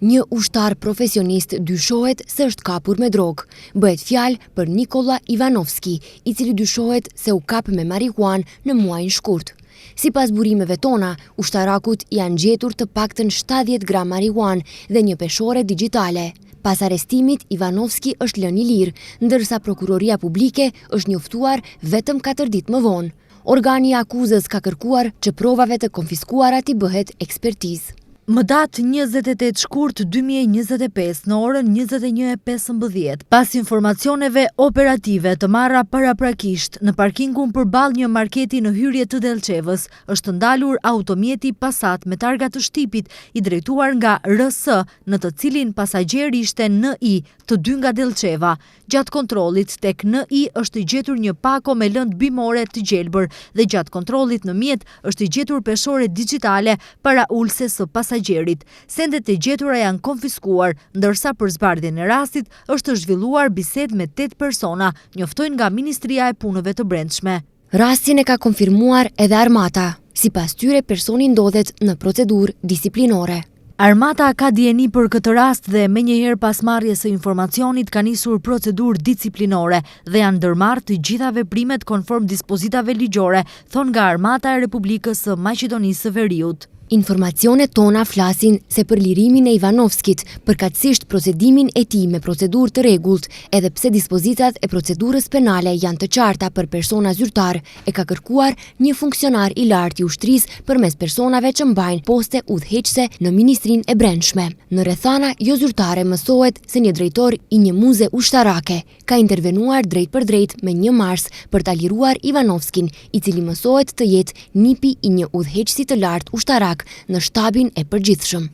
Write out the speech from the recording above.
Një ushtar profesionist dyshohet se është kapur me drogë. Bëhet fjalë për Nikola Ivanovski, i cili dyshohet se u kap me marihuanë në muajin shkurt. Sipas burimeve tona, ushtarakut janë gjetur të paktën 70 gram marihuanë dhe një peshore digjitale. Pas arrestimit, Ivanovski është lënë i lirë, ndërsa prokuroria publike është njoftuar vetëm 4 ditë më vonë. Organi i akuzës ka kërkuar që provave të konfiskuara t'i bëhet ekspertizë. Më datë 28 shkurt 2025 në orën 21:15, pas informacioneve operative të marra paraprakisht në parkingun përballë një marketi në hyrje të Delçevës, është ndalur automjeti Passat me targa të shtipit i drejtuar nga RS, në të cilin pasagjeri ishte NI, të dy nga Delçeva. Gjatë kontrollit tek NI është i gjetur një pako me lëndë bimore të gjelbër dhe gjatë kontrollit në mjet është i gjetur peshore digjitale para ulse së pasagjerit. Sendet e gjetura janë konfiskuar, ndërsa për zbardhjen e rastit është zhvilluar bisedë me 8 persona, njoftojnë nga Ministria e Punëve të Brendshme. Rastin e ka konfirmuar edhe Armata. Sipas tyre, personi ndodhet në procedurë disiplinore. Armata ka dijeni për këtë rast dhe menjëherë pas marrjes së informacionit ka nisur procedurë disiplinore dhe janë ndërmarrë të gjitha veprimet konform dispozitave ligjore, thon nga Armata e Republikës së Maqedonisë së Veriut. Informacionet tona flasin se për lirimin e Ivanovskit, përkatësisht procedimin e tij me procedurë të rregullt, edhe pse dispozitat e procedurës penale janë të qarta për persona zyrtar, e ka kërkuar një funksionar i lartë i ushtrisë përmes personave që mbajnë poste udhëheqëse në Ministrinë e Brendshme. Në rrethana jo zyrtare mësohet se një drejtor i një muze ushtarake ka intervenuar drejt për drejt me 1 mars për ta liruar Ivanovskin, i cili mësohet të jetë nipi i një udhëheqësi të lartë ushtarak në shtabin e përgjithshëm.